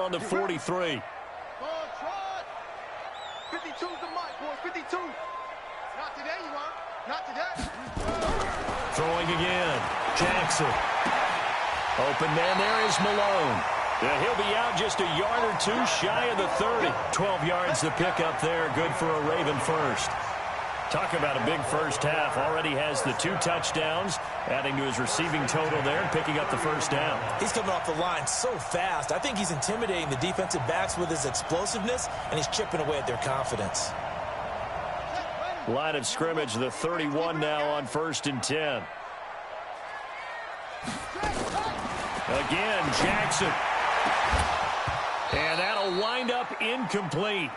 on the 43. 52's the mic, boys. 52. Not today, you are. Not today. Throwing again. Jackson. Open man there is Malone. Yeah, he'll be out just a yard or two shy of the 30. 12 yards to pick up there. Good for a Raven first. Talk about a big first half. Already has the 2 touchdowns, adding to his receiving total there and picking up the first down. He's coming off the line so fast. I think he's intimidating the defensive backs with his explosiveness, and he's chipping away at their confidence. Line of scrimmage, the 31 now on 1st and 10. Again, Jackson. And that'll wind up incomplete.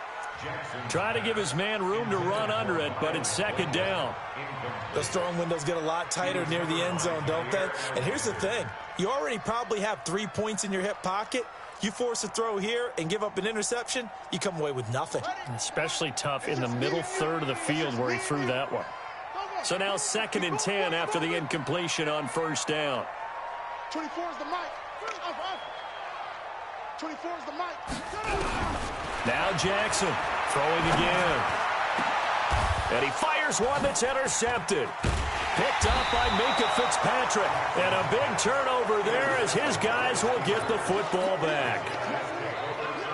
Try to give his man room to run under it, but it's 2nd down. Those throwing windows get a lot tighter near the end zone, don't they? And here's the thing. You already probably have 3 points in your hip pocket. You force a throw here and give up an interception, you come away with nothing. Especially tough in the middle third of the field where he threw that one. So now 2nd and 10 after the incompletion on 1st down. 24 is the mic. 24 is the mic. Now Jackson throwing again. And he fires one that's intercepted. Picked up by Minkah Fitzpatrick. And a big turnover there as his guys will get the football back.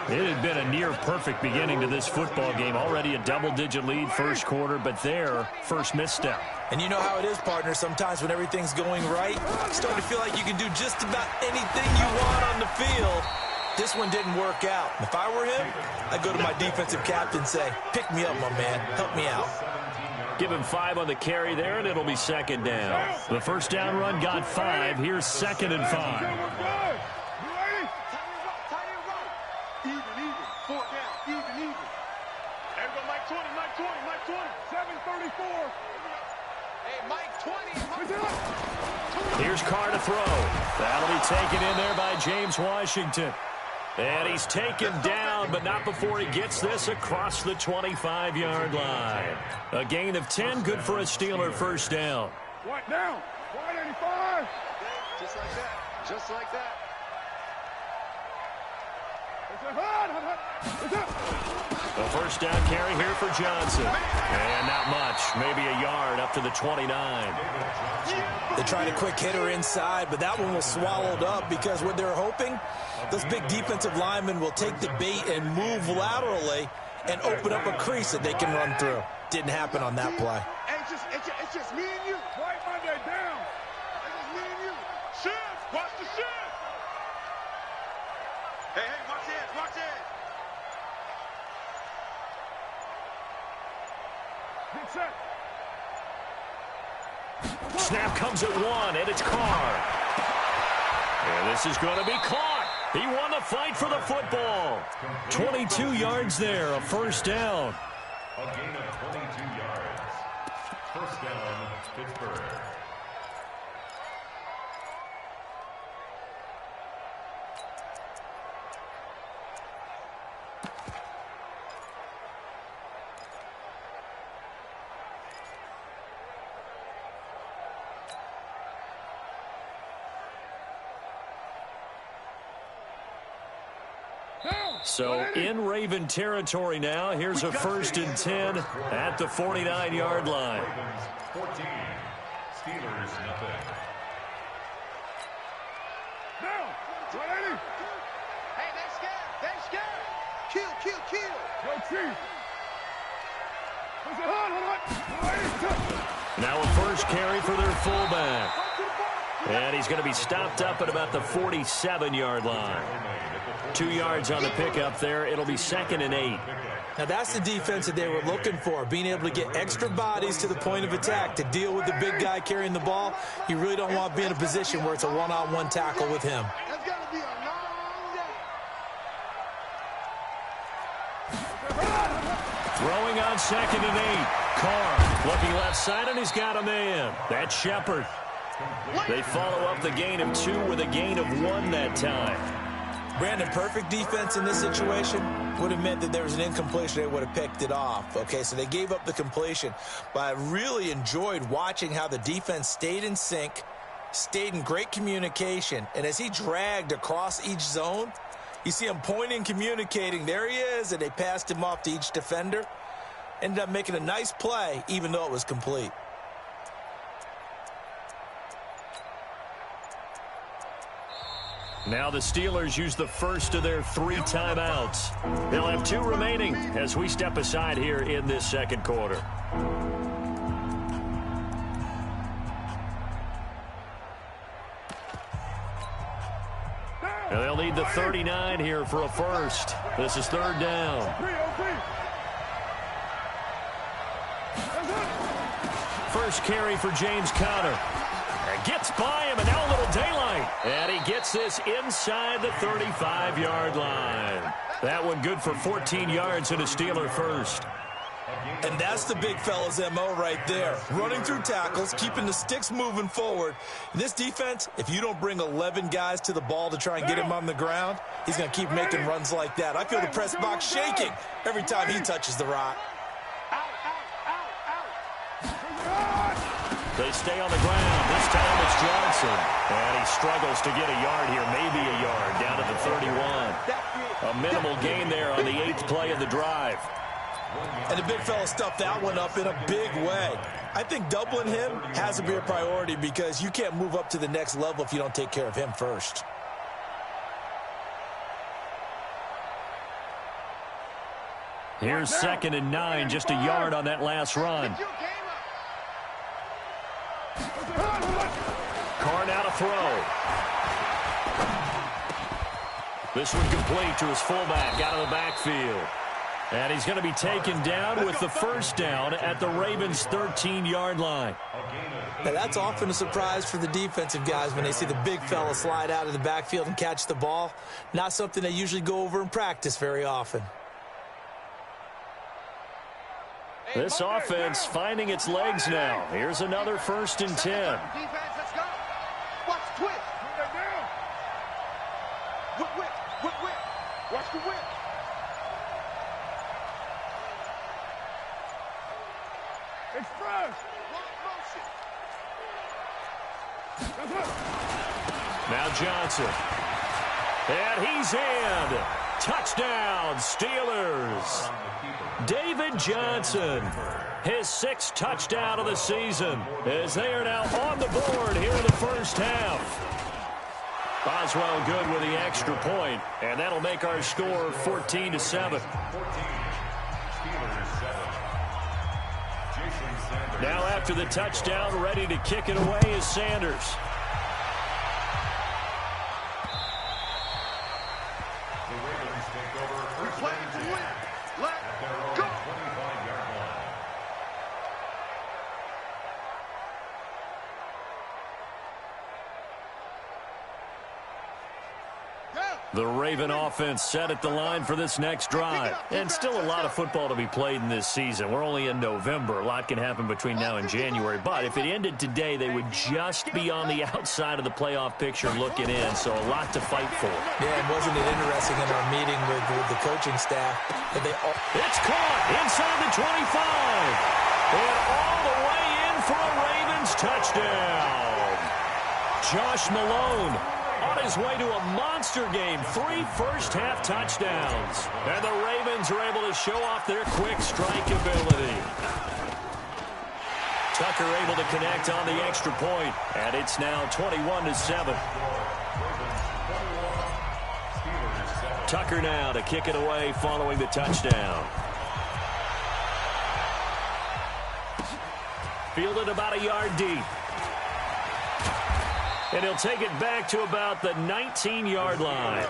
It had been a near-perfect beginning to this football game. Already a double-digit lead first quarter, but their first misstep. And you know how it is, partner. Sometimes when everything's going right, you start to feel like you can do just about anything you want on the field. This one didn't work out. If I were him, I'd go to my defensive captain and say, pick me up, my man. Help me out. Give him 5 on the carry there, and it'll be 2nd down. The first down run got 5. Here's 2nd and 5. Here's Carr to throw. That'll be taken in there by James Washington. And he's taken down, but not before he gets this across the 25-yard line. A gain of 10, good for a Steeler first down. What down? 185. Just like that. Just like that. A first down carry here for Johnson. And not much. Maybe a yard up to the 29. They tried a quick hitter inside, but that one was swallowed up because what they're hoping, those big defensive linemen will take the bait and move laterally and open up a crease that they can run through. Didn't happen on that play. Hey, it's just me and you. Right Monday down. It's just me and you. Shift. Watch the shift. Hey, watch it. Watch it. Get set. Snap comes at 1, and it's Carr. And this is going to be caught. He won the fight for the football. 22 yards there, a first down. A gain of 22 yards. First down, Pittsburgh. So in Raven territory now. Here's a 1st and 10 at the 49-yard line. 14. Steelers nothing. Down. 180. Hey, they scared. They scared. Kill. Go Chief. Now a first carry for their fullback. And he's going to be stopped up at about the 47-yard line. 2 yards on the pickup there. It'll be 2nd and 8. Now that's the defense that they were looking for, being able to get extra bodies to the point of attack to deal with the big guy carrying the ball. You really don't want to be in a position where it's a one-on-one tackle with him. That's going to be a long day. Throwing on 2nd and 8. Carr looking left side, and he's got a man. That's Shepard. They follow up the gain of 2 with a gain of 1 that time. Brandon, perfect defense in this situation would have meant that there was an incompletion. They would have picked it off. Okay, so they gave up the completion. But I really enjoyed watching how the defense stayed in sync, stayed in great communication. And as he dragged across each zone, You see him pointing, communicating. There he is, and they passed him off to each defender. Ended up making a nice play, even though it was complete. Now the Steelers use the first of their 3 timeouts. They'll have 2 remaining as we step aside here in this second quarter. And they'll need the 39 here for a first. This is 3rd down. First carry for James Conner. And gets by him, and now a little daylight. And he gets this inside the 35-yard line. That one good for 14 yards and a Steeler first. And that's the big fella's MO right there. Running through tackles, keeping the sticks moving forward. This defense, if you don't bring 11 guys to the ball to try and get him on the ground, he's going to keep making runs like that. I feel the press box shaking every time he touches the rock. They stay on the ground. This time it's Johnson. And he struggles to get a yard here, maybe a yard, down at the 31. A minimal gain there on the 8th play of the drive. And the big fella stuffed that one up in a big way. I think doubling him has to be a priority because you can't move up to the next level if you don't take care of him first. Here's 2nd and 9, just a yard on that last run. Carr now to throw. This one complete to his fullback out of the backfield. And he's going to be taken down with the first down at the Ravens' 13-yard line. Now that's often a surprise for the defensive guys when they see the big fella slide out of the backfield and catch the ball. Not something they usually go over in practice very often. This offense finding its legs now. Here's another 1st and 10. Defense, let's go. Watch the twist. Whip. Watch the whip. Express. Now Johnson. And he's in. Touchdown, Steelers. David Johnson, his 6th touchdown of the season, as they are now on the board here in the first half. Boswell good with the extra point, and that'll make our score 14-7. Now after the touchdown, ready to kick it away is Sanders. The Raven offense set at the line for this next drive. And still a lot of football to be played in this season. We're only in November. A lot can happen between now and January. But if it ended today, they would just be on the outside of the playoff picture looking in. So a lot to fight for. Yeah, and wasn't it interesting in our meeting with the coaching staff that they all... It's caught inside the 25. And all the way in for a Ravens touchdown. Josh Malone on his way to a monster game. 3 first-half touchdowns. And the Ravens are able to show off their quick strike ability. Tucker able to connect on the extra point. And it's now 21-7. Tucker now to kick it away following the touchdown. Fielded about a yard deep. And he'll take it back to about the 19-yard line.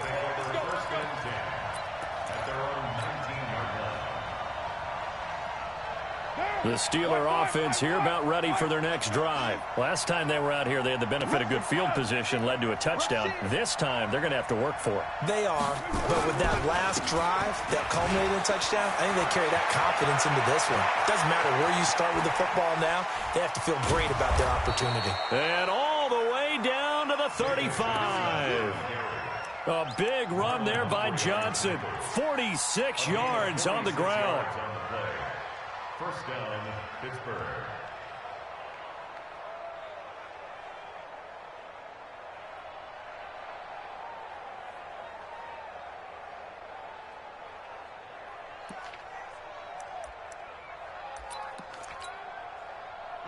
The Steeler offense here about ready for their next drive. Last time they were out here, they had the benefit of good field position, led to a touchdown. This time, they're going to have to work for it. They are, but with that last drive that culminated in a touchdown, I think they carry that confidence into this one. Doesn't matter where you start with the football now, they have to feel great about their opportunity. And all the way down to the 35. A big run there by Johnson. 46 yards on the ground. First down, Pittsburgh.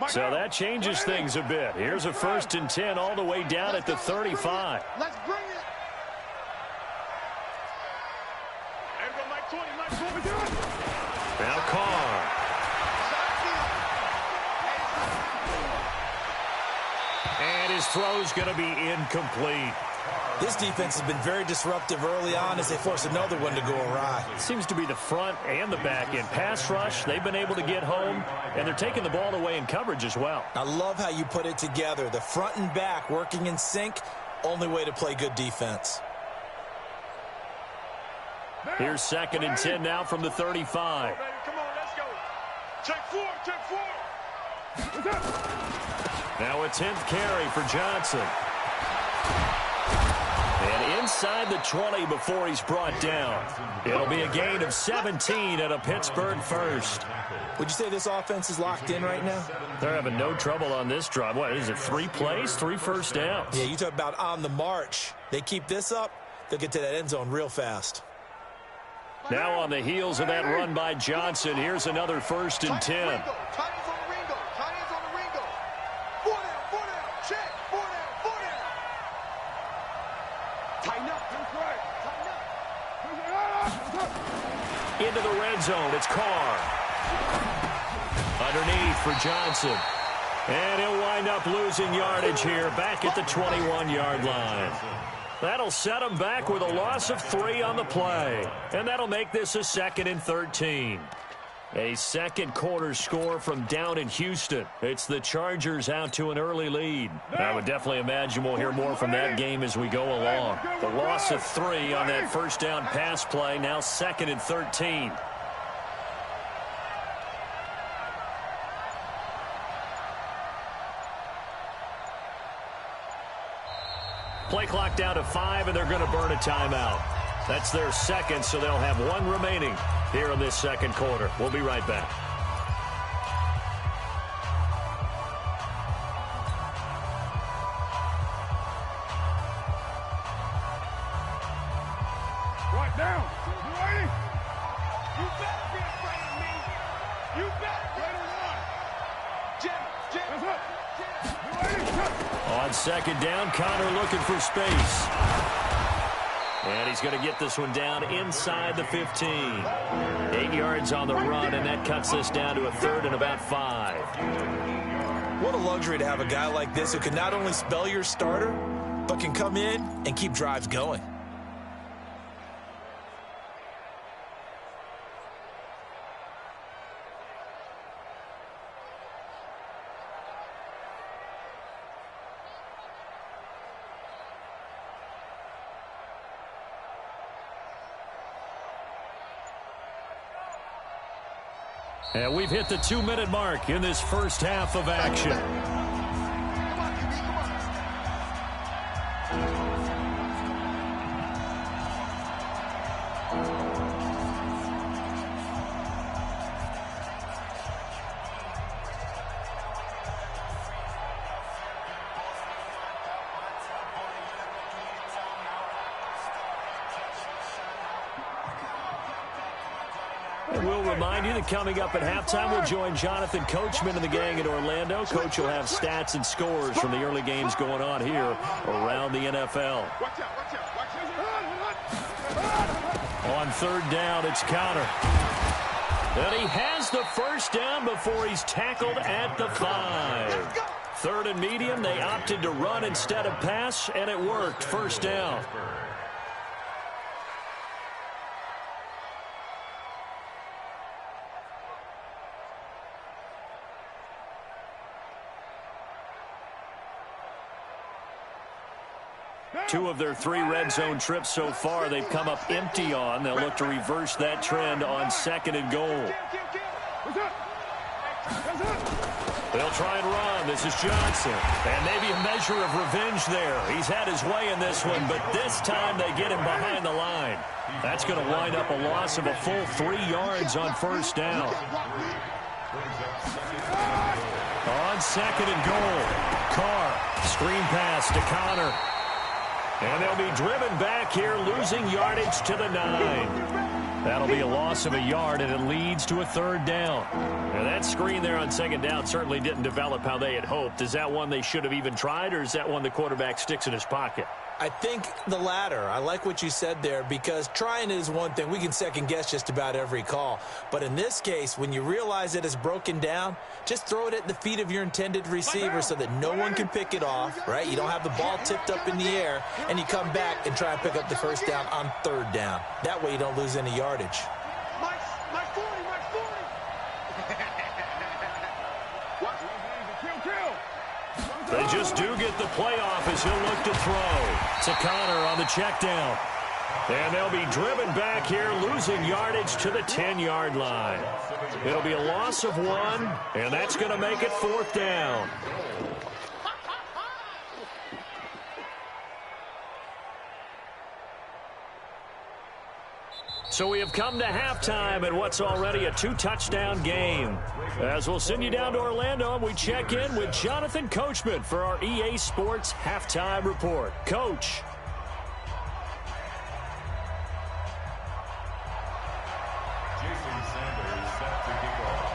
So that changes things a bit. Here's a 1st and 10 all the way down at the 35. Let's bring it. Now Carr. And his throw's going to be incomplete. This defense has been very disruptive early on as they force another one to go awry. It seems to be the front and the back end. Pass rush, they've been able to get home, and they're taking the ball away in coverage as well. I love how you put it together. The front and back working in sync, only way to play good defense. Here's 2nd and 10 now from the 35. Come on, let's go. Check 4, check 4. Now a 10th carry for Johnson. And inside the 20 before he's brought down. It'll be a gain of 17 at a Pittsburgh first. Would you say this offense is locked in right now? They're having no trouble on this drive. What is it, 3 plays, 3 first downs? Yeah, you talk about on the march. They keep this up, they'll get to that end zone real fast. Now on the heels of that run by Johnson, here's another 1st and 10. Tight ends on the Ringo. Tight ends on the Ringo. 4 down. Check. 4 down. Tighten up. Tighten up. Into the red zone, it's Carr. Underneath for Johnson. And he'll wind up losing yardage here back at the 21-yard line. That'll set him back with a loss of 3 on the play. And that'll make this a 2nd and 13. A second quarter score from down in Houston. It's the Chargers out to an early lead. I would definitely imagine we'll hear more from that game as we go along. The loss of 3 on that first down pass play, now 2nd and 13. Play clock down to 5, and they're going to burn a timeout. That's their second, so they'll have 1 remaining here in this second quarter. We'll be right back. Right down. You ready? You better be afraid of me. You better be That's up. You ready? On second down, Connor looking for space. And he's going to get this one down inside the 15. 8 yards on the run, and that cuts this down to a 3rd and about 5. What a luxury to have a guy like this who can not only spell your starter, but can come in and keep drives going. And we've hit the 2-minute mark in this first half of action. We'll remind you that coming up at halftime, we'll join Jonathan Coachman and the gang in Orlando. Coach will have stats and scores from the early games going on here around the NFL. Watch out. On 3rd down, it's Connor. And he has the first down before he's tackled at the 5. 3rd and medium, they opted to run instead of pass, and it worked. First down. Two of their 3 red zone trips so far they've come up empty on. They'll look to reverse that trend on 2nd and goal. They'll try and run. This is Johnson. And maybe a measure of revenge there. He's had his way in this one, but this time they get him behind the line. That's going to wind up a loss of a full 3 yards on first down. On 2nd and goal, Carr, screen pass to Connor. And they'll be driven back here, losing yardage to the 9. That'll be a loss of a yard, and it leads to a third down. Now, that screen there on second down certainly didn't develop how they had hoped. Is that one they should have even tried, or is that one the quarterback sticks in his pocket? I think the latter. I like what you said there, because trying is one thing. We can second-guess just about every call. But in this case, when you realize that it's broken down, just throw it at the feet of your intended receiver so that no one can pick it off, right? You don't have the ball tipped up in the air, and you come back and try and pick up the first down on third down. That way you don't lose any yardage. My 40, my 40. They just do get the playoff as he'll look to throw. To Connor on the check down. And they'll be driven back here, losing yardage to the 10-yard line. It'll be a loss of 1, and that's going to make it fourth down. So we have come to halftime in what's already a 2-touchdown game. As we'll send you down to Orlando, and we check in with Jonathan Coachman for our EA Sports Halftime Report. Coach. Jason Sanders set to kick off.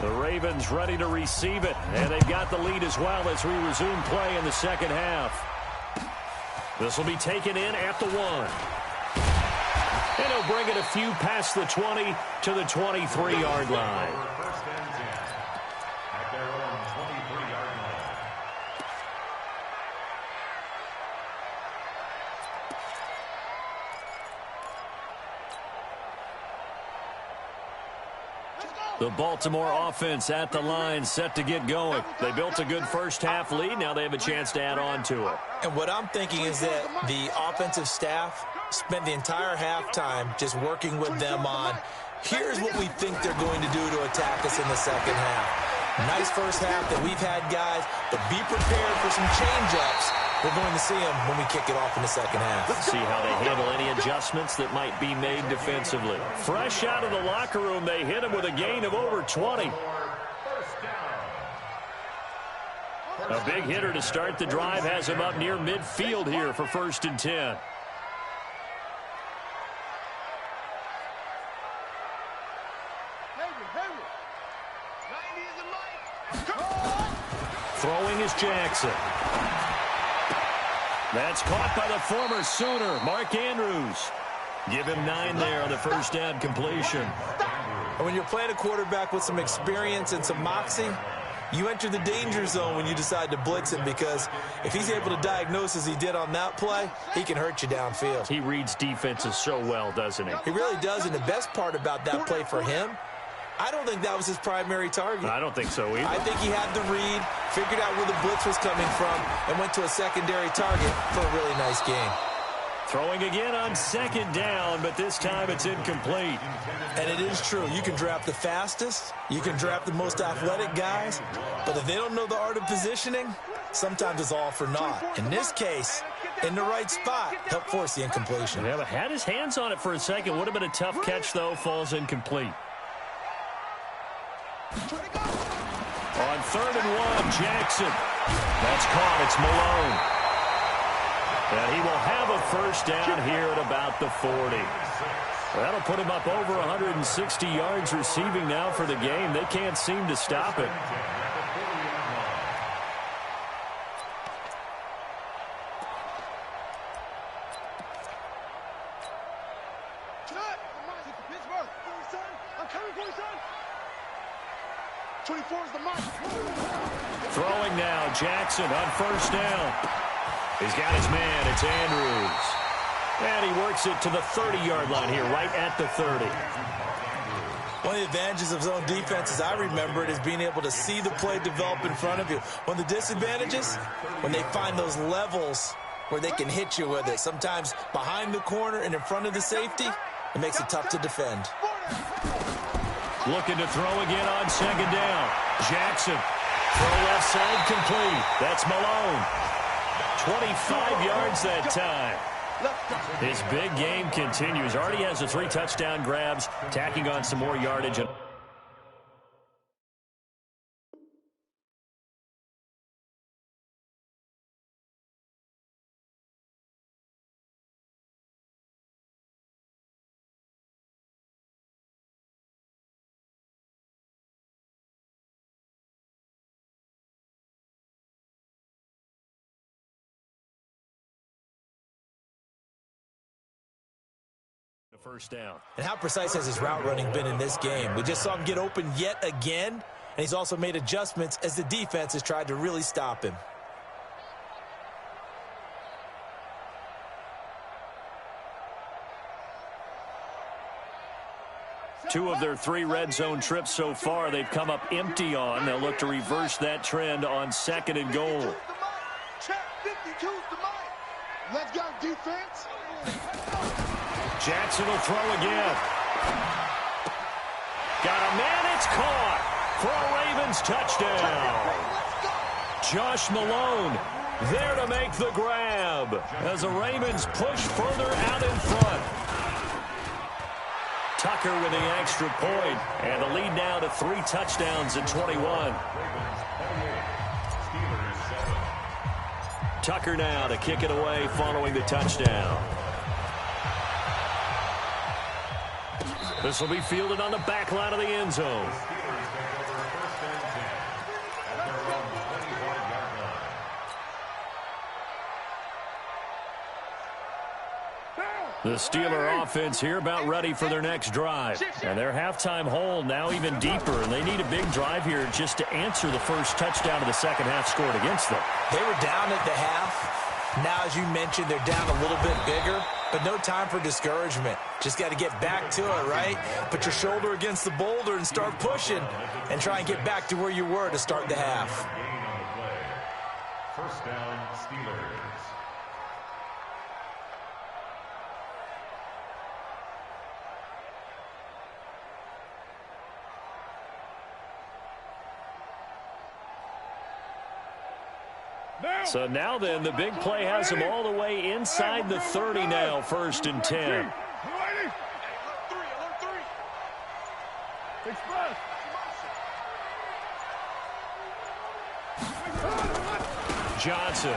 The Ravens ready to receive it, and they've got the lead as well as we resume play in the second half. This will be taken in at the 1. And he'll bring it a few past the 20 to the 23-yard line. First and 10 at their own 23-yard line. The Baltimore offense at the line, set to get going. They built a good first-half lead. Now they have a chance to add on to it. And what I'm thinking is that the offensive staff spent the entire halftime just working with them on, here's what we think they're going to do to attack us in the second half. Nice first half that we've had, guys, but be prepared for some change-ups. We're going to see them when we kick it off in the second half. See how they handle any adjustments that might be made defensively. Fresh out of the locker room, they hit him with a gain of over 20. A big hitter to start the drive has him up near midfield here for first and 10. Throwing is Jackson. That's caught by the former Sooner, Mark Andrews. Give him 9 there on the first down completion. And when you're playing a quarterback with some experience and some moxie, you enter the danger zone when you decide to blitz him, because if he's able to diagnose as he did on that play, he can hurt you downfield. He reads defenses so well, doesn't he? He really does, and the best part about that play for him, I don't think that was his primary target. I don't think so either. I think he had the read, figured out where the blitz was coming from, and went to a secondary target for a really nice game. Throwing again on second down, but this time it's incomplete. And it is true. You can draft the fastest, you can draft the most athletic guys, but if they don't know the art of positioning, sometimes it's all for naught. In this case, in the right spot, helped force the incompletion. Yeah, but had his hands on it for a second. Would have been a tough catch, though. Falls incomplete. On 3rd and 1, Jackson. That's caught. It's Malone. And he will have a first down here at about the 40. That'll put him up over 160 yards receiving now for the game. They can't seem to stop it. Throwing now, Jackson on first down. He's got his man. It's Andrews. And he works it to the 30-yard line here, right at the 30. One of the advantages of zone defense, as I remember it, is being able to see the play develop in front of you. One of the disadvantages, when they find those levels where they can hit you with it, sometimes behind the corner and in front of the safety, it makes it tough to defend. Looking to throw again on second down. Jackson. Throw left side complete. That's Malone. 25 yards that time. His big game continues. Already has the 3 touchdown grabs, tacking on some more yardage. First down. And how precise has his route running been in this game? We just saw him get open yet again, and he's also made adjustments as the defense has tried to really stop him. Two of their 3 red zone trips so far, they've come up empty on. They'll look to reverse that trend on 2nd and goal. Let's go, defense. Jackson will throw again. Got a man, it's caught for a Ravens touchdown. Josh Malone there to make the grab as the Ravens push further out in front. Tucker with the extra point, and the lead now to 3 touchdowns at 21. Tucker now to kick it away following the touchdown. This will be fielded on the back line of the end zone. The Steeler offense here about ready for their next drive. And their halftime hole now even deeper, and they need a big drive here just to answer the first touchdown of the second half scored against them. They were down at the half. Now, as you mentioned, they're down a little bit bigger, but no time for discouragement. Just got to get back to it, right? Put your shoulder against the boulder and start pushing and try and get back to where you were to start the half. First down, Steelers. So now then, the big play has them all the way inside the 30 now, 1st and 10. Johnson.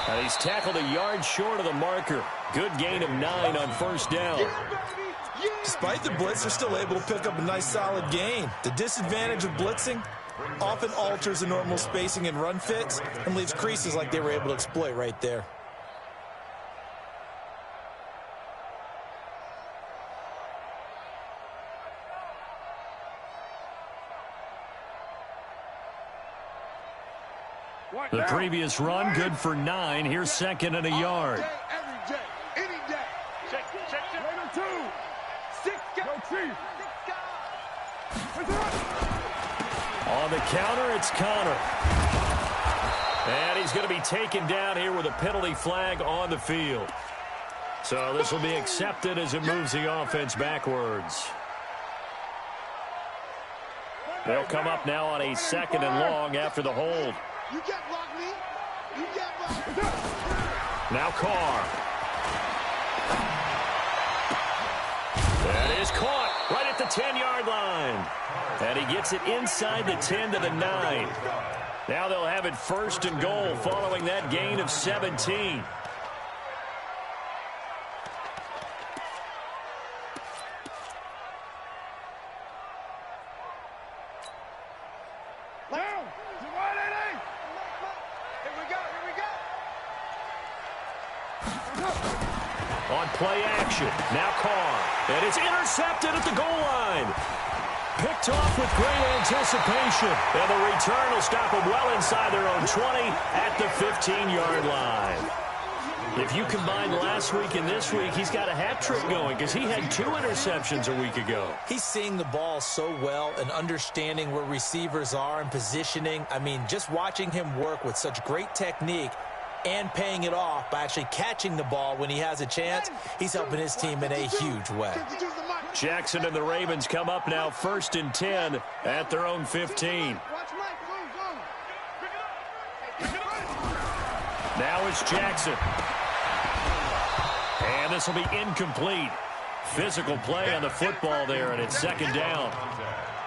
And he's tackled a yard short of the marker. Good gain of 9 on 1st down. Despite the blitz, they're still able to pick up a nice solid gain. The disadvantage of blitzing often alters the normal spacing and run fits and leaves creases like they were able to exploit right there. The previous run, good for 9. Here's 2nd and a yard. Every day, any day. Check. Later 2. 6 guys. Go Chief. 6 guys. On the counter, it's Connor. And he's going to be taken down here with a penalty flag on the field. So this will be accepted as it moves the offense backwards. They'll come up now on a 2nd and long after the hold. You can't block me. You can't block me. Now Carr. That is caught right at the 10-yard line. And he gets it inside the 10 to the 9. Now they'll have it 1st and goal following that gain of 17. On play action, now Carr. And it's intercepted at the goal line. Picked off with great anticipation. And the return will stop them well inside their own 20 at the 15-yard line. If you combine last week and this week, he's got a hat trick going because he had 2 interceptions a week ago. He's seeing the ball so well and understanding where receivers are and positioning. I mean, just watching him work with such great technique and paying it off by actually catching the ball when he has a chance, he's helping his team in a huge way. Jackson and the Ravens come up now 1st and 10 at their own 15. Now it's Jackson. And this will be incomplete. Physical play on the football there, and it's 2nd down.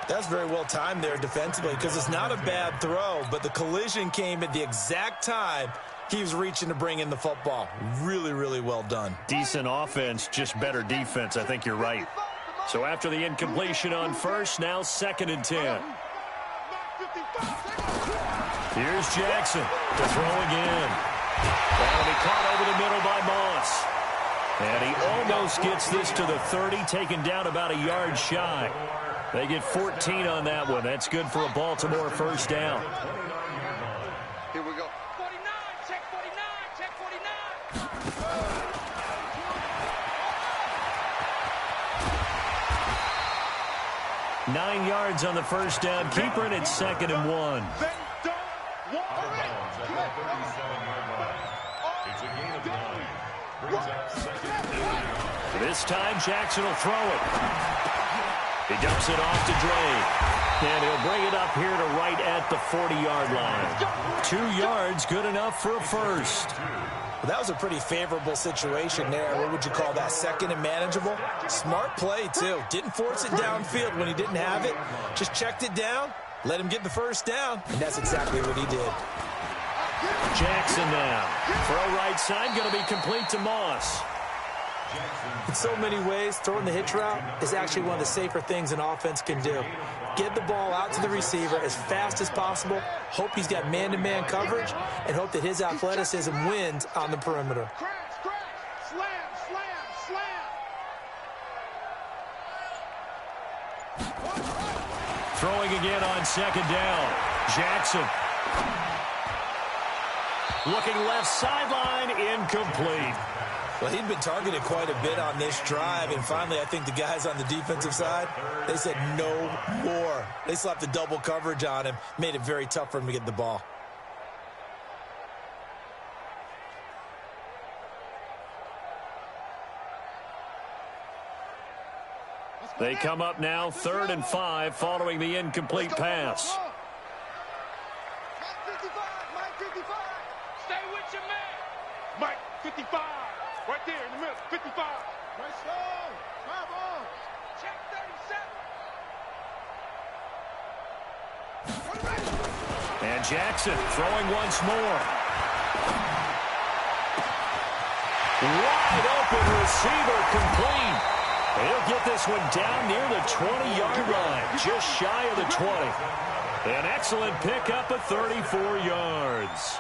That's very well timed there defensively because it's not a bad throw, but the collision came at the exact time he was reaching to bring in the football. Really, really well done. Decent offense, just better defense. I think you're right. So after the incompletion on 1st, now 2nd and 10. Here's Jackson to throw again. That'll be caught over the middle by Moss. And he almost gets this to the 30, taken down about a yard shy. They get 14 on that one. That's good for a Baltimore first down. Here we go. 49, check 49, check 49. 9 yards on the first down. Keeper it at 2nd and 1. They don't want Out of bounds at the 37-yard line. It's a gain of 9. Brings up 2nd and 8. This time Jackson will throw it. He dumps it off to Dre. And he'll bring it up here to right at the 40-yard line. 2 yards, good enough for a first. Well, that was a pretty favorable situation there. What would you call that? 2nd and manageable? Smart play, too. Didn't force it downfield when he didn't have it. Just checked it down, let him get the first down, and that's exactly what he did. Jackson now. Throw right side, going to be complete to Moss. In so many ways, throwing the hitch route is actually one of the safer things an offense can do. Get the ball out to the receiver as fast as possible, hope he's got man-to-man coverage, and hope that his athleticism wins on the perimeter. Crash, crash. Slam, slam, slam. Throwing again on 2nd down. Jackson. Looking left sideline, incomplete. Well, he'd been targeted quite a bit on this drive, and finally I think the guys on the defensive side, they said no more. They slapped the double coverage on him, made it very tough for him to get the ball. They come up now 3rd and 5 following the incomplete pass. Mike 55, Mike 55. Stay with your man. Mike 55. Right there in the middle. 55. Nice slow. Come on. Check 37. And Jackson throwing once more. Wide open receiver complete. He'll get this one down near the 20-yard line, just shy of the 20. An excellent pickup of 34 yards.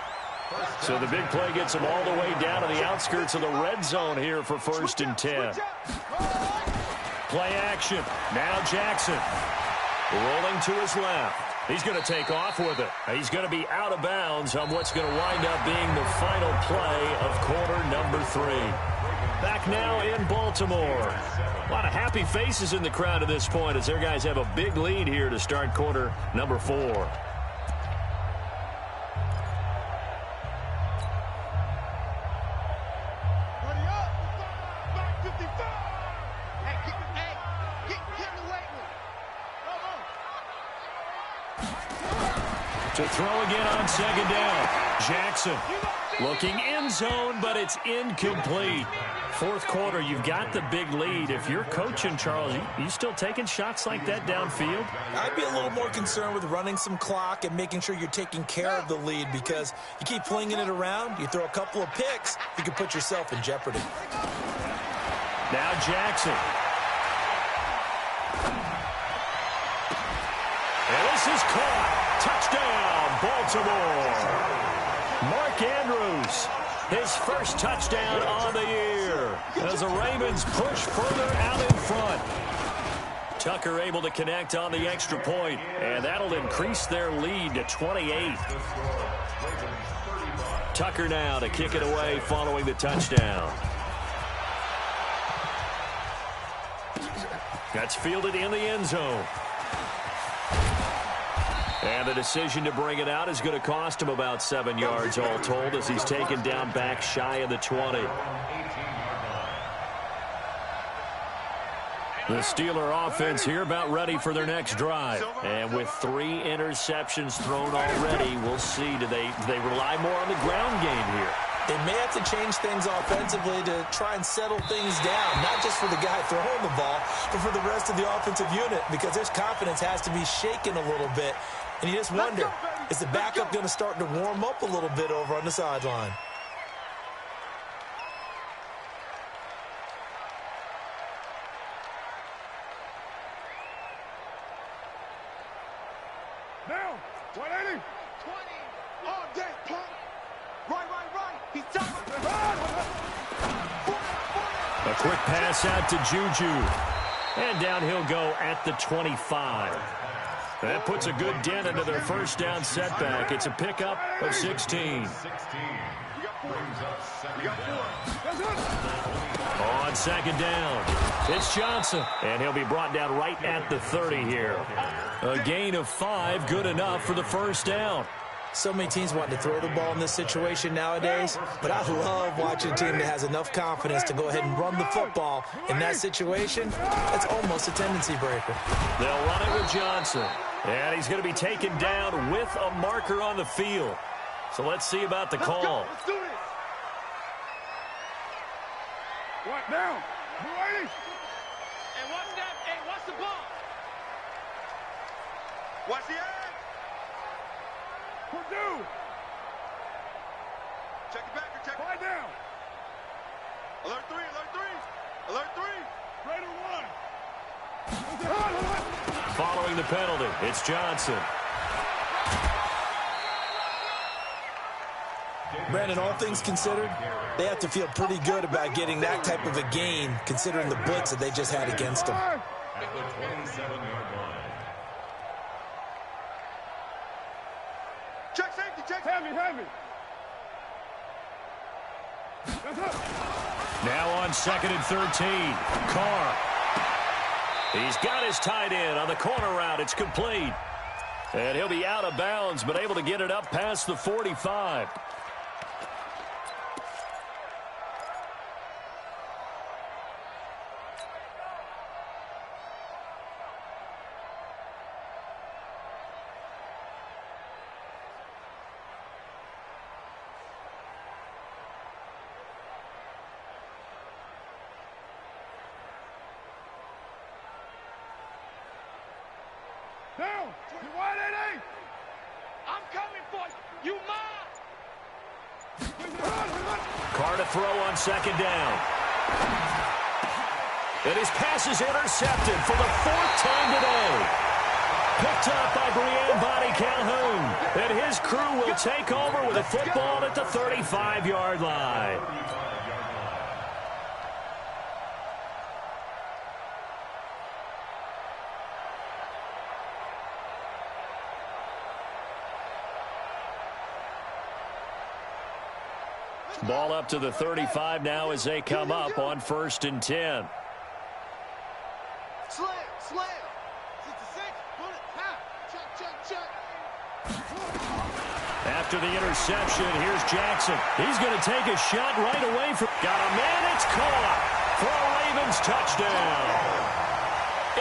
So the big play gets him all the way down to the outskirts of the red zone here for 1st and 10. Play action. Now Jackson rolling to his left. He's going to take off with it. He's going to be out of bounds on what's going to wind up being the final play of quarter number 3. Back now in Baltimore. A lot of happy faces in the crowd at this point as their guys have a big lead here to start quarter number 4. To throw again on 2nd down. Jackson looking end zone, but it's incomplete. 4th quarter, you've got the big lead. If you're coaching, Charles, you still taking shots like that downfield? I'd be a little more concerned with running some clock and making sure you're taking care of the lead, because you keep flinging it around, you throw a couple of picks, you can put yourself in jeopardy. Now Jackson. And this is caught. Touchdown, Baltimore. Mark Andrews, his first touchdown on the year as the Ravens push further out in front. Tucker able to connect on the extra point, and that'll increase their lead to 28. Tucker now to kick it away following the touchdown. That's fielded in the end zone. And the decision to bring it out is going to cost him about 7 yards all told as he's taken down back shy of the 20. The Steeler offense here about ready for their next drive. And with 3 interceptions thrown already, we'll see. Do they rely more on the ground game here? They may have to change things offensively to try and settle things down, not just for the guy throwing the ball, but for the rest of the offensive unit, because his confidence has to be shaken a little bit. And you just wonder, is the backup going to start to warm up a little bit over on the sideline? Down. 180. 20. All day, punk. Right. He's top. A quick pass out to Juju. And down he'll go at the 25. That puts a good dent into their first down setback. It's a pickup of 16. On second down, it's Johnson. And he'll be brought down right at the 30 here. A gain of 5, good enough for the first down. So many teams want to throw the ball in this situation nowadays, but I love watching a team that has enough confidence to go ahead and run the football. In that situation, it's almost a tendency breaker. They'll run it with Johnson, and he's going to be taken down with a marker on the field. So let's see about the call. Let's do this. What now? Ready? And watch that. Hey, watch the ball. Watch the edge. Purdue. Check it back. Check it. Lie down. Alert 3. Alert 3. Raider 1. Following the penalty, it's Johnson. Brandon, all things considered, they have to feel pretty good about getting that type of a gain, considering the blitz that they just had against them. At the 27-yard line. Check safety. Check. Heavy. Now on second and 13, Carr. He's got his tight end on the corner route. It's complete. And he'll be out of bounds, but able to get it up past the 45. Down. You wide 88. I'm coming for you. You mine. Carr to throw on second down. And his pass is intercepted for the 4th time today. Picked up by Brian Bonnie Calhoun. And his crew will take over with a football at the 35-yard line. Ball up to the 35 now as they come up on 1st and 10. Slam. 66. Pull it. Check. After the interception, here's Jackson. He's going to take a shot right away from... Got a man, it's caught for a Ravens touchdown.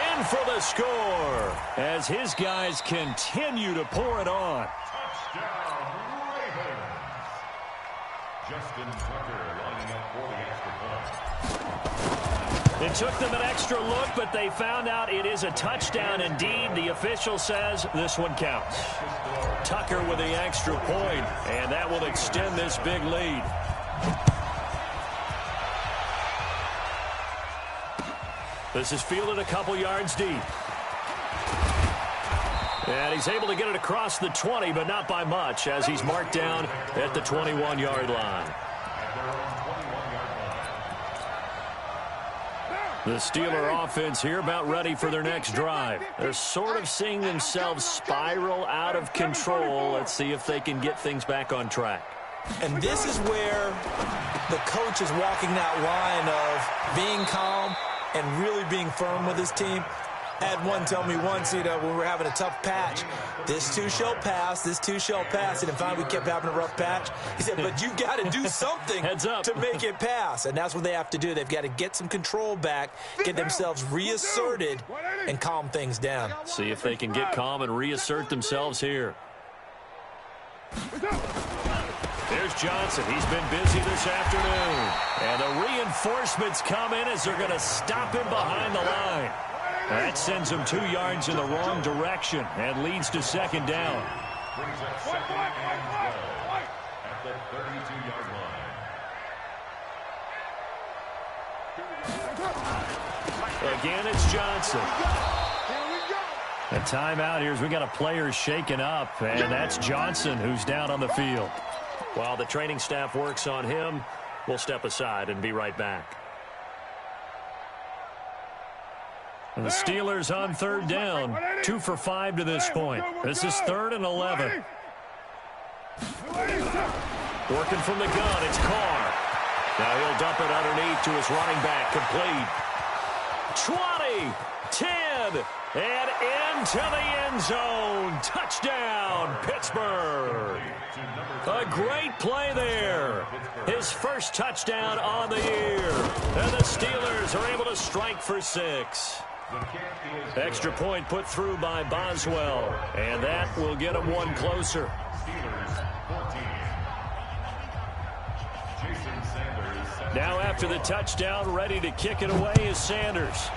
In for the score as his guys continue to pour it on. Touchdown, Ravens. Justin Tucker lining up for the extra point. It took them an extra look, but they found out it is a touchdown indeed. The official says this one counts. Tucker with the extra point, and that will extend this big lead. This is fielded a couple yards deep. And he's able to get it across the 20, but not by much, as he's marked down at the 21-yard line. The Steeler offense here about ready for their next drive. They're sort of seeing themselves spiral out of control. Let's see if they can get things back on track. And this is where the coach is walking that line of being calm and really being firm with his team. I had one tell me once, when we were having a tough patch, this too shall pass, this too shall pass. And finally we kept having a rough patch. He said, but you've got to do something Heads up. to make it pass. And that's what they have to do. They've got to get some control back, get themselves reasserted, and calm things down. See if they can get calm and reassert themselves here. There's Johnson. He's been busy this afternoon. And the reinforcements come in as they're going to stop him behind the line. That sends him 2 yards in the wrong direction and leads to second down. Brings up second and 12 at the 32-yard line. Again, it's Johnson. A timeout here as we got a player shaken up, and that's Johnson who's down on the field. While the training staff works on him, we'll step aside and be right back. And the Steelers on third down, 2 for 5 to this point. This is 3rd and 11. Working from the gun, it's Carr. Now he'll dump it underneath to his running back, complete. 20, 10, and into the end zone. Touchdown, Pittsburgh. A great play there. His first touchdown on the year. And the Steelers are able to strike for 6. Extra point put through by Boswell. And that will get him one closer. Now after the touchdown, ready to kick it away is Sanders.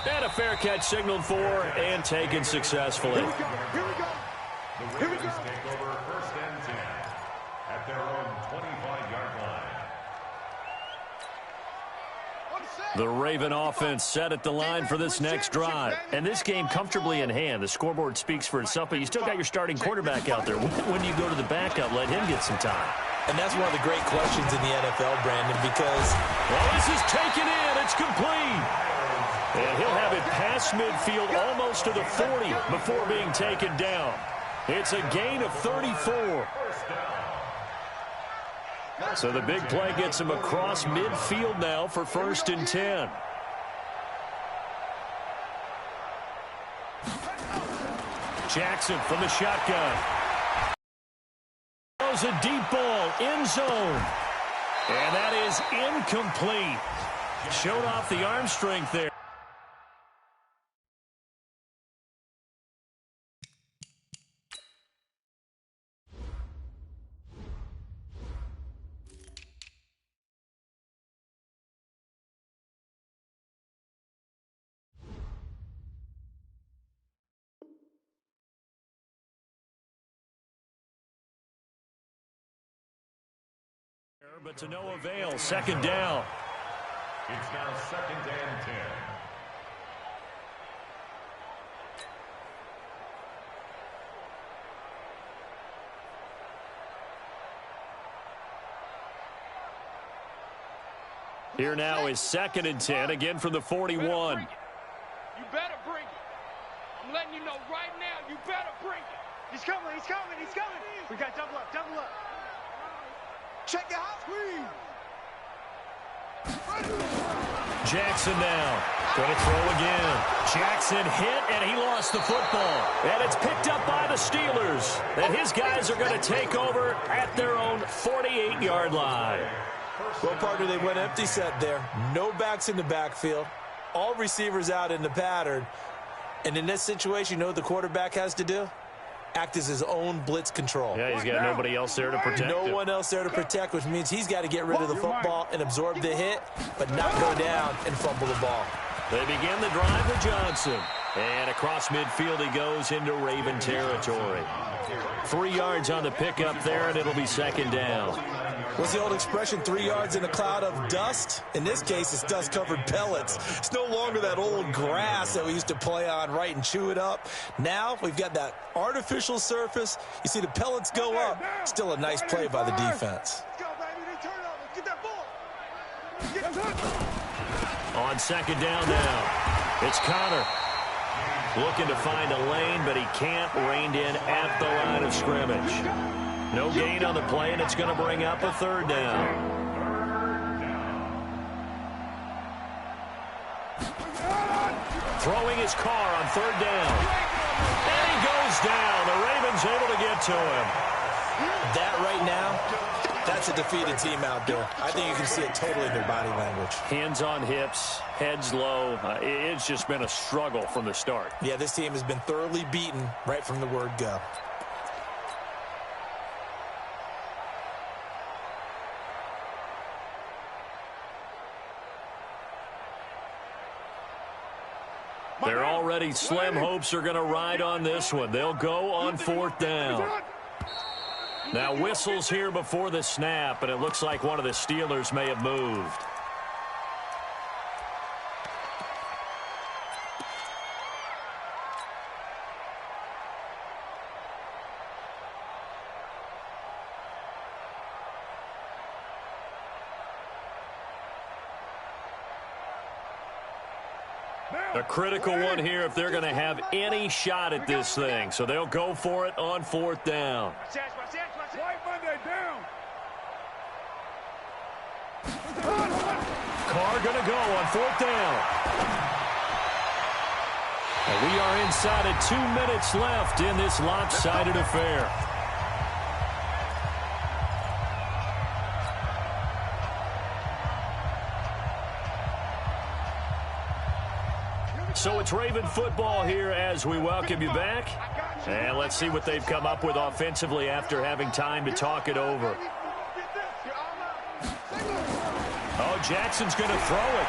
And a fair catch signaled for and taken successfully. Here we go. The Ravens take over 1st and 10 at their own 25-yard line. The Raven offense set at the line for this next drive. And this game comfortably in hand. The scoreboard speaks for itself, but you still got your starting quarterback out there. When do you go to the backup? Let him get some time. And that's one of the great questions in the NFL, Brandon, because... Well, this is taken in. It's complete. And he'll have it past midfield almost to the 40 before being taken down. It's a gain of 34. So the big play gets him across midfield now for 1st and 10. Jackson from the shotgun. Throws a deep ball, end zone. And that is incomplete. Showed off the arm strength there. But to no avail, 2nd down. It's now 2nd and 10. Here now is 2nd and 10, again from the 41. You better bring it. I'm letting you know right now, you better bring it. He's coming. We got double up. Check it out. Jackson now. Going to throw again. Jackson hit, and he lost the football. And it's picked up by the Steelers. And his guys are going to take over at their own 48-yard line. Well, partner, they went empty set there. No backs in the backfield. All receivers out in the pattern. And in this situation, you know what the quarterback has to do? Act as his own blitz control. Yeah, he's got nobody else there to protect him. No one else there to protect, which means he's got to get rid of the football and absorb the hit, but not go down and fumble the ball. They begin the drive with Johnson. And across midfield he goes into Raven territory. 3 yards on the pickup there, and it'll be 2nd down. What's the old expression, 3 yards in a cloud of dust? In this case, it's dust-covered pellets. It's no longer that old grass that we used to play on, right, and chew it up. Now we've got that artificial surface. You see the pellets go up. Still a nice play by the defense. Let's go, baby. Turn over. Get that ball. On 2nd down now, it's Connor. Looking to find a lane, but he can't. Reined in at the line of scrimmage. No gain on the play, and it's going to bring up a 3rd down. Throwing his car on 3rd down. And he goes down. The Ravens able to get to him. That right now, that's a defeated team out there. I think you can see it totally in their body language. Hands on hips, heads low. It's just been a struggle from the start. Yeah, this team has been thoroughly beaten right from the word go. Their already slim hopes are going to ride on this one. They'll go on 4th down. Now whistles here before the snap, and it looks like one of the Steelers may have moved. A critical one here if they're going to have any shot at this thing. So they'll go for it on 4th down. White Monday down. Carr going to go on 4th down. And we are inside of 2 minutes left in this lopsided affair. So it's Raven football here as we welcome you back. And let's see what they've come up with offensively after having time to talk it over. Oh, Jackson's going to throw it.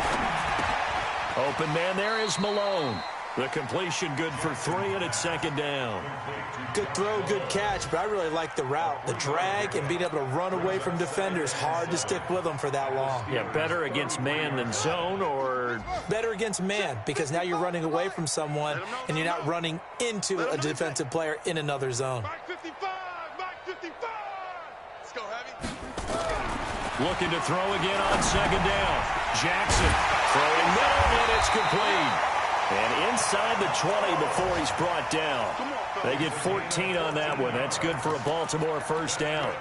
Open man there is Malone. The completion good for 3, and it's 2nd down. Good throw, good catch, but I really like the route. The drag and being able to run away from defenders. Hard to stick with them for that long. Yeah, better against man than zone, or better against man, because now you're running away from someone and you're not running into a defensive player in another zone. Mike 55, Mike 55. Let's go, Heavy. Looking to throw again on 2nd down. Jackson throwing middle, and it's complete. And inside the 20 before he's brought down. They get 14 on that one. That's good for a Baltimore 1st down.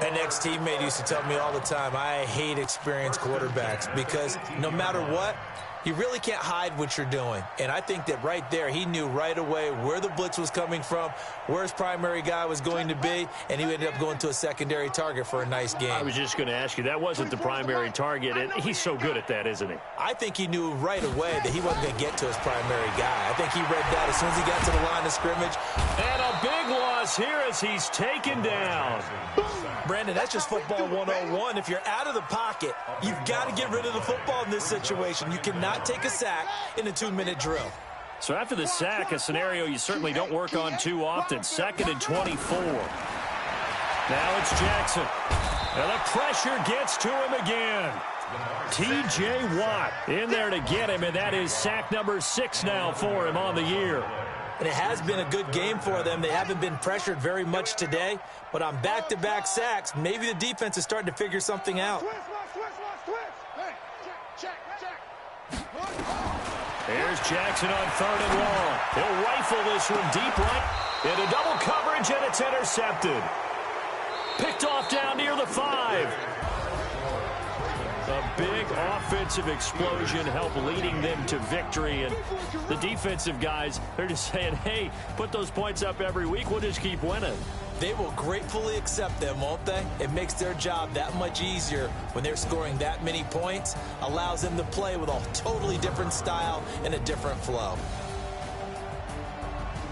An ex-teammate used to tell me all the time, I hate experienced quarterbacks because no matter what, you really can't hide what you're doing. And I think that right there, he knew right away where the blitz was coming from, where his primary guy was going to be, and he ended up going to a secondary target for a nice game. I was just going to ask you, that wasn't the primary target, and he's so good at that, isn't he? I think he knew right away that he wasn't going to get to his primary guy. I think he read that as soon as he got to the line of scrimmage. And a big loss here as he's taken down. Brandon, that's just football 101. If you're out of the pocket, you've got to get rid of the football in this situation. You cannot take a sack in a 2-minute drill. So after the sack, a scenario you certainly don't work on too often. 2nd and 24. Now it's Jackson. And the pressure gets to him again. T.J. Watt in there to get him, and that is sack number 6 now for him on the year. And it has been a good game for them. They haven't been pressured very much today, but on back-to-back sacks, maybe the defense is starting to figure something out. Hey, check. There's Jackson on 3rd and long. He'll rifle this one deep right into double coverage, and it's intercepted. Picked off down near the 5. A big offensive explosion helped leading them to victory. And the defensive guys, they're just saying, hey, put those points up every week. We'll just keep winning. They will gratefully accept them, won't they? It makes their job that much easier when they're scoring that many points. Allows them to play with a totally different style and a different flow.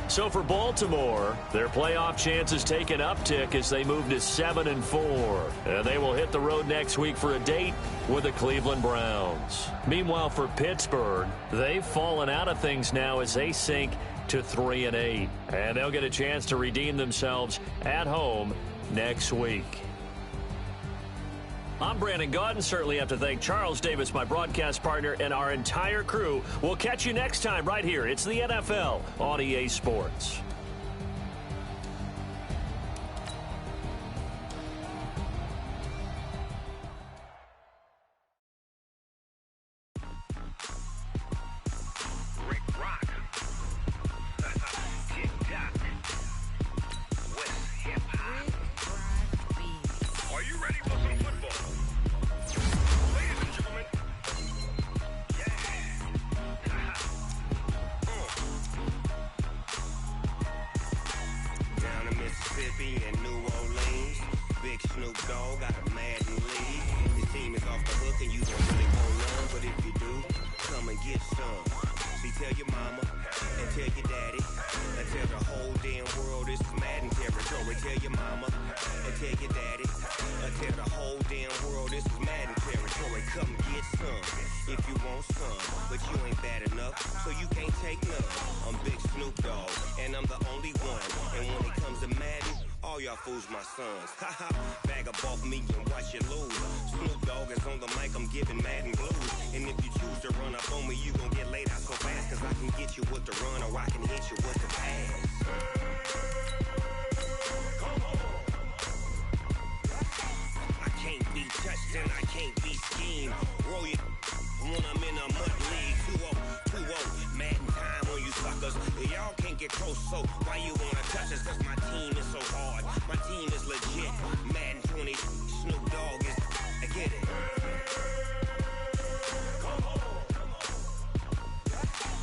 So for Baltimore, their playoff chances take an uptick as they move to 7-4. And they will hit the road next week for a date with the Cleveland Browns. Meanwhile, for Pittsburgh, they've fallen out of things now as they sink to 3-8. And they'll get a chance to redeem themselves at home next week. I'm Brandon Gaudin. Certainly have to thank Charles Davis, my broadcast partner, and our entire crew. We'll catch you next time right here. It's the NFL on EA Sports. I can't be schemed. Roll you when I'm in a mud league. 2-0, so why you wanna touch us? Cause my team is so hard. My team is legit. Madden 20, Snoop Dogg is, I get it.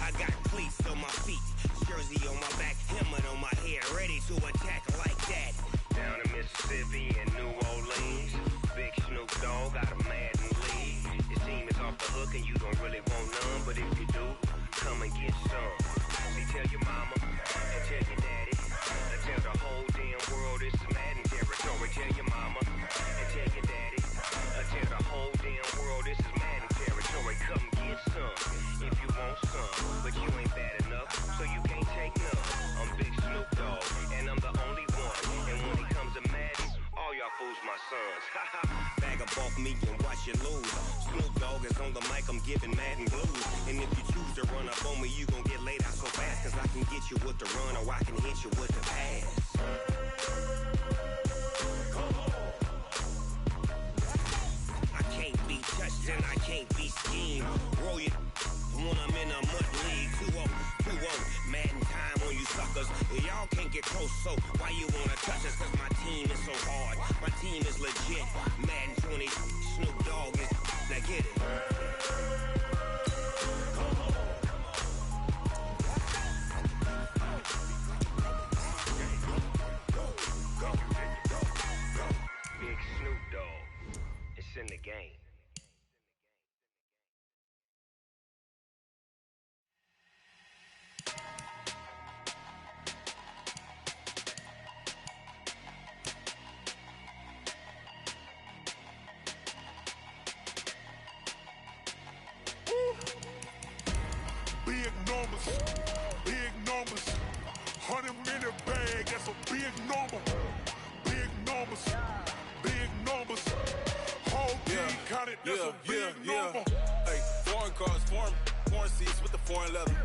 I got cleats on my feet, jersey on my back, helmet on my head, ready to attack like that. Down in Mississippi and New Orleans, big Snoop Dogg got a Madden league. His team is off the hook and you don't really want none, but if you do, come and get some. See, tell your mama and tell your daddy, and tell the whole damn world this is Madden territory. Tell your mama and tell your daddy, and tell the whole damn world this is Madden territory. Come get some if you want some, but you ain't bad enough, so you can't take none. I'm Big Snoop Dogg, and I'm the only one. And when it comes to Madden, all y'all fools my sons. Bag up off me and watch you lose. Snoop Dogg is on the mic, I'm giving Madden blues. And if you choose to run up on me, you gon' get laid out so fast. Cause I can get you with the run or I can hit you with the pass. I can't be touched and I can't be schemed. Roll you when I'm in a mud league. 2-0, 2-0, Madden time on you suckers. Y'all can't get close, so why you wanna touch us? Cause my team is so hard. My team is legit. Madden 20, Snoop Dogg is, now get it. Big Snoop Dogg, it's in the game. Big numbers, 100-minute bag, that's a big number. Big numbers, whole team counted, that's a big number. Hey, foreign cars, foreign seats with the foreign leather.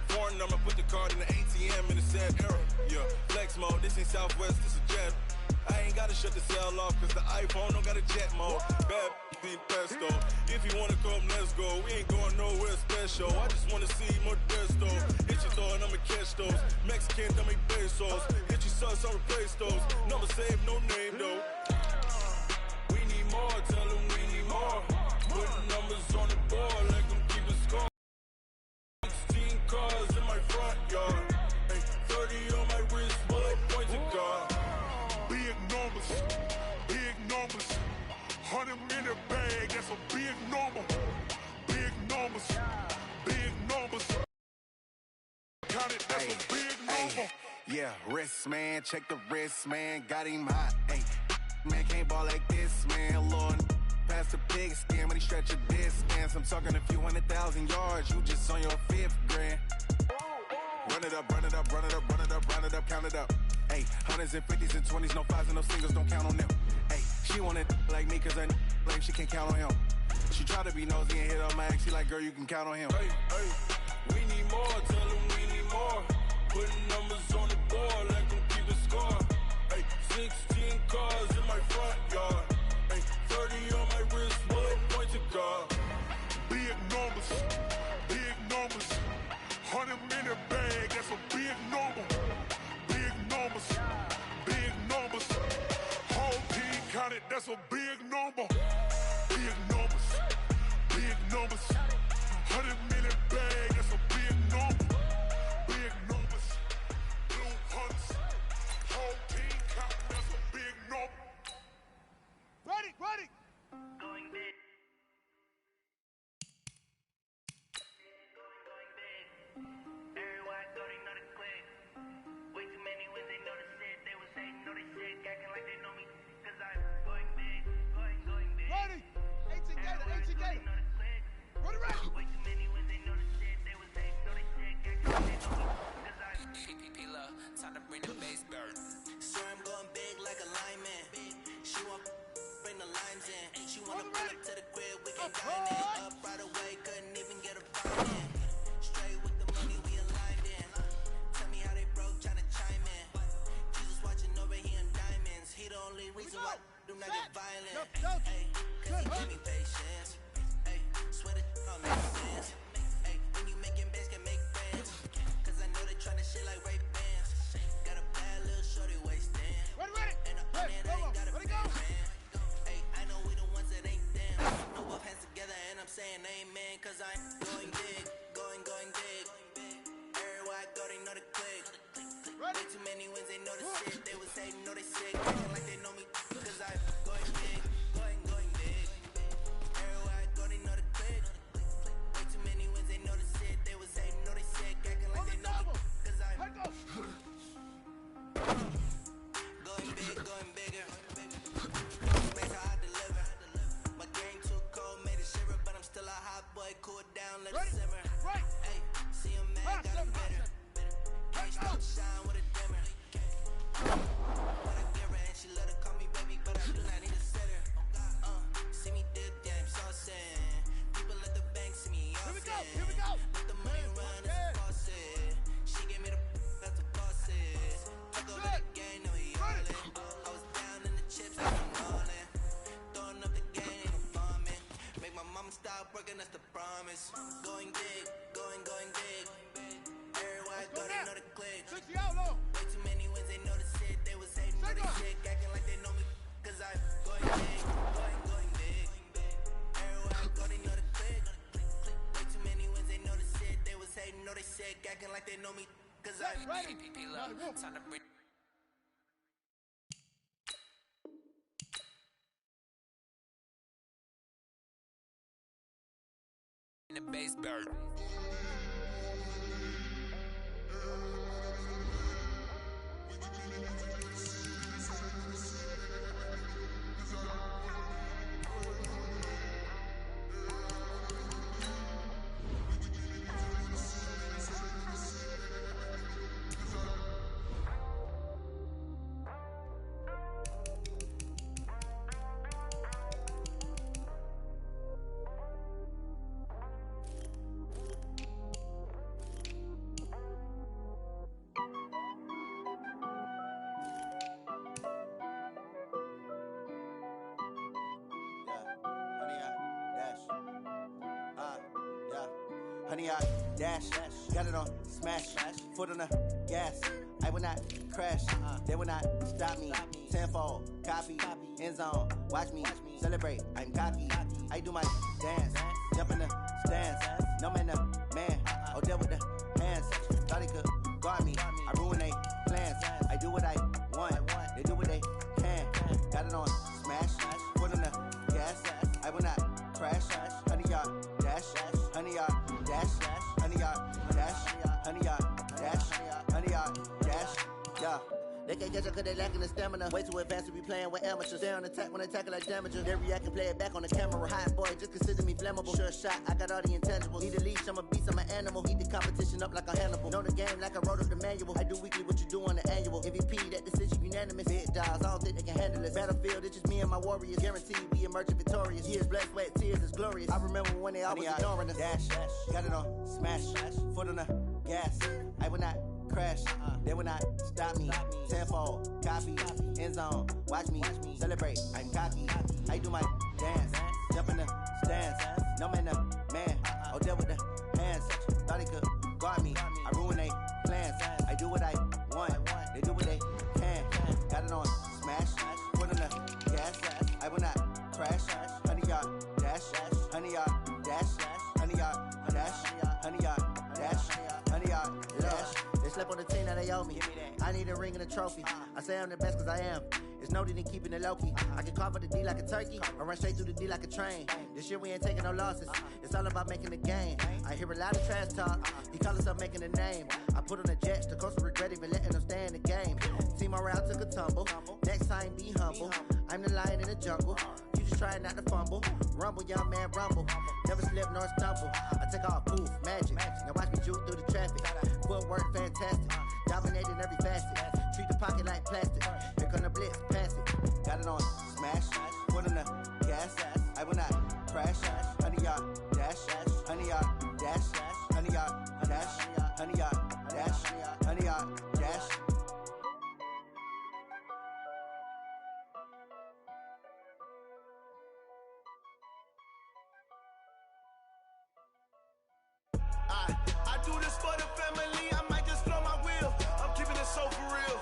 Foreign number, put the card in the ATM in the sad era. Yeah, flex mode, this ain't Southwest, this is Jet. I ain't gotta shut the cell off, cause the iPhone don't got a jet mode. Bad beat pesto. If you wanna come, let's go. We ain't going nowhere special. I just wanna see Modesto. Hit your thought, I'ma catch those. Mexican, dummy pesos. Hit your sus, I'll replace those. Number saved, no name though. We need more, tell them we need more. Put numbers on the board, like them keep a score. 16 cars in my front yard. Hey, 30 on my wrist, bullet point to God. Big numbers, 100-minute bag, that's a big number. Big numbers, count it, that's a big number. Yeah, wrist man, check the wrist man, got him hot. Hey, man can't ball like this, man. Lord, past the pig skin when he stretch a distance. I'm talking a few 100,000 yards, you just on your 5th grand. Run it up, run it up, run it up, run it up, run it up, count it up. Hey, 100s and 50s and 20s, no 5s and no singles, don't count on them. Hey, she want it like me, cause I like she can't count on him. She try to be nosy and hit on my ex, she like, girl, you can count on him. Hey, we need more, tell them we need more. Putting numbers on the board, like them keep a score. Hey, 16 cars in my front yard. Hey, 30 on my wrist, bullet point to God. Big numbers, 100-minute bag, that's a big number. Big numbers, whole team counted, that's a big number. Big numbers, 100-minute bag, that's a big number. Big numbers, blue hunts, whole team counted, that's a big number. Ready. Going big. Everyone thought they know the quick. Way too many when they know the shit. They was hating, know they shit, acting like they know me. Cause I'm going big, going big. Ready? 18 gator. Ready. Way too many when they know the shit. They was hating, know they shit, acting like they know me. Cause I'm PPP-la, time to bring the bass burn. So I'm going big like a lineman. She want bring the lines in. She wanna pull up to the crib, we can dine in. Up right away, couldn't even get a fine in. Straight with the money, we aligned in. Tell me how they broke, tryna chime in. Jesus watching over here in diamonds. He the only reason why I do not get violent. Ay, cause he give me patience. Ay, swear that don't make sense. Ay, when you making bands, can make friends. Cause I know they tryna shit like Ray Bans. Way too many wins, they know the shit. They was hating, know they sick. Acting like they know me, cause I'm going big. Going big. Everywhere I go, they know the click. Way too many wins, they know the shit. They was hating, know they sick. Acting like they know me, cause I'm going big, going bigger. Make how I deliver. My game too cold, made it shiver, but I'm still a hot boy. Cool it down, let it simmer. Hey, see him mad, got him bitter. Can't stop to shine with a dimmer. But I give her and she let her call me baby, but I do not need a sitter. See me dip, yeah, I'm saucing. People at the bank see me off. Here we go. Let the money run, it's a faucet. She gave me the that's the bosses. Took over the game, now we all in. I was down in the chips, now I'm all in. Throwing up the game, ain't no farming. Make my mama stop working, that's the promise. Going big, going big. Everywhere I go, they know the click. Way too many wins, they know the shit. They was hating, know they sick, acting like they know me. Cause I'm going big, going big. Everywhere I go, they know the click. Way too many wins, they know the shit. They was hating, know they sick, acting like they know me. Cause I'm time to bring. The bass bird. Honey, I dash, got it on smash, foot on the gas. I will not crash, they will not stop me. Tenfold, copy, end zone, watch me celebrate. I'm cocky, I do my dance, jump in the stands. No man, the man, oh, deal with the hands. Thought he could guard me, I ruin they plans. I do what I want, they do what they can. Got it on smash, foot on the gas. I will not crash, honey, y'all dash, honey, y'all dash, honey, y'all dash, honey, y'all dash, honey, y'all dash, yeah. They can't catch up cause they lacking the stamina. Way too advanced to be playing with amateurs. Stay on attack when they tackle like damager. They react and play it back on the camera. Hot boy, just consider me flammable. Sure shot, I got all the intangibles. Need a leash, I'm a beast, I'm an animal. Heat the competition up like a Hannibal. Know the game like I wrote up the manual. I do weekly what you do on the annual. MVP, that decision unanimous. Big dogs, I don't think they can handle it. Battlefield, it's just me and my warriors. Guaranteed we emerging victorious. Years, blood, sweat, tears, is glorious. I remember when they always ignoring us. Dash, got it on smash, foot on the gas. I will not crash, they will not stop me. Tenfold, copy, end zone, watch me celebrate. I'm cocky, I do my dance, jump in the stands. No man, the man, oh, deal with the hands. Thought he could guard me, I ruin they plans. I do what I want, they do what they can. Got it on smash, foot on the gas. I will not crash, honey, y'all dash, honey, y'all dash, honey, y'all dash, honey, y'all dash, honey, y'all dash. They slept on the team, now they owe me. I need a ring and a trophy. I say I'm the best cause I am. It's no need in keeping it low-key. I can carve up the D like a turkey, or run straight through the D like a train. This year we ain't taking no losses. It's all about making the game. I hear a lot of trash talk. He call himself making a name. I put on the Jets, the coach will regret even letting them stay in the game. Team morale took a tumble. Next time be humble. I'm the lion in the jungle. You just try not to fumble. Rumble, young man, rumble. Never slip nor stumble. I take off, poof, magic. Now watch me juke through the traffic. Footwork fantastic. Dominating every facet. Treat the pocket like plastic. Here come the blitz, pass it. Got it on smash, foot on the gas. I will not crash. Honey, y'all dash, honey, y'all dash, honey, y'all dash, honey, y'all dash, honey, y'all dash. I do this for the family, I might just blow my wheel. I'm keeping it so for real.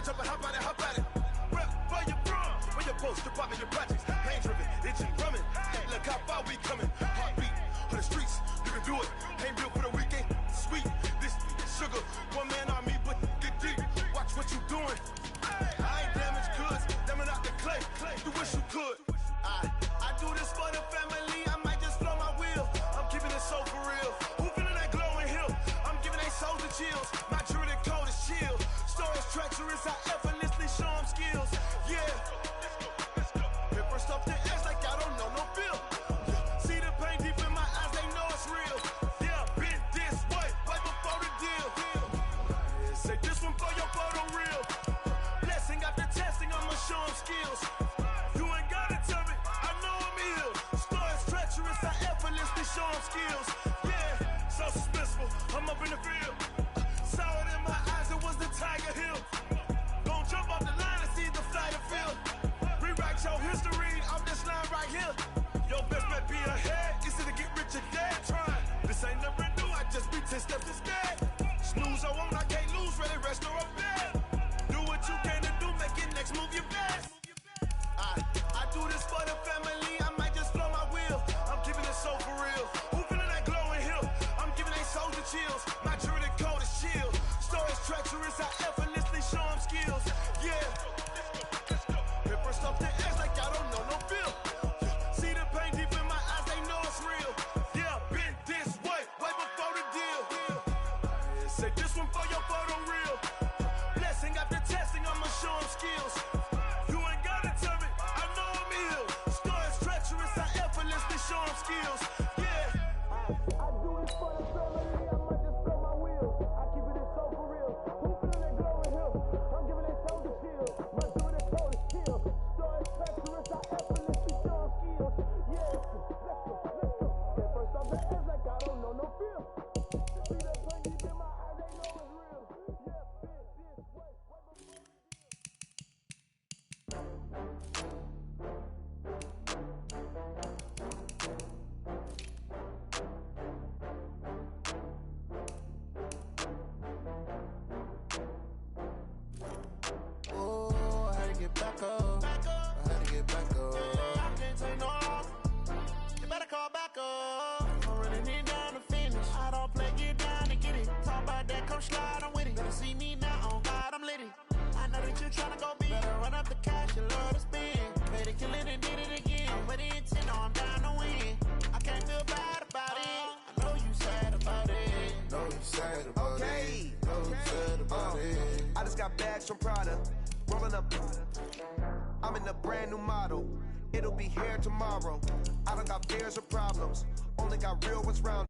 jump and hop at it. Rep for your bra, where your post, department, your projects. Pain driven, itching, drumming. Hey, look how far we coming. Heartbeat on the streets, you can do it. Ain't built for the weekend. Sweet, this sugar, one man army, but get deep. Watch what you doing. I ain't damaged goods, damn out the clay. You wish you could. I do this for the family. I might just blow my wheel. I'm keeping it so for real. Who feeling that glowing hill? I'm giving they souls the chills. My jewelry code is chill. Stories treacherous, I effortlessly show them skills. Yeah. Paper stuff to edge like I don't know no feel. See the pain deep in my eyes, they know it's real. Yeah, been this way, right before the deal. Say this one for your photo real. Blessing after testing, I'ma show them skills. You ain't gotta tell me, I know I'm ill. Stories treacherous, I effortlessly show them skills. Yeah, so suspenseful, I'm up in the field. Saw it in my eyes, it was the Tiger Hill. Don't jump off the line and see the flight of field. Rewrite your history off this line right here. Your best bet be ahead, easy to get rich or dead. Trying, this ain't never new, I just be 10 steps instead. Snooze I won't, I can't lose, ready, rest or a bed. Do what you can to do, make it next move your best. I do this for the family, I might just blow my wheel. I'm keeping it so for real. Who feeling that glowing hill? I'm giving they souls the chills. My jewelry code is chill. Stories treacherous, I effortlessly show them skills. Yeah. Paper stuff to edge like I don't know no feel. See the pain deep in my eyes, they know it's real. Yeah, been this way, way before the deal. Say this one for your photo real. Blessing after testing, I'ma show them skills. You ain't gotta tell me, I know I'm ill. Stories treacherous, I effortlessly show them skills. Yeah. I do this for the family, I might just blow my wheel. I keep it so for real. Who feeling that glowing hill? I'm giving they soul the chill. My dude is cold as chill. Stories treacherous, I effortlessly show them skills. Yeah, let's go. That first off the edge like I don't know no feel. See that pain deep in my eyes, they know it's real. Yeah, been this way, way before. Oh, I had to get back up. I had to get back up. I can't take no loss. You better call back up. I'm running it down to finish. I don't play, get down and get it. Talk about that, come slide, I'm with it. Better see me now, on God, I'm lit it. I know that you're tryna go big. Better run up the cash, you love to spend. Made it, kill it, and did it again. But the intent, no, I'm down to win. I can't feel bad about it. I know you sad about it. Know you sad about Okay. it. Know you sad about it. I just got bags from Prada. Rolling up. I'm in a brand new model. It'll be here tomorrow. I don't got fears or problems. Only got real ones round.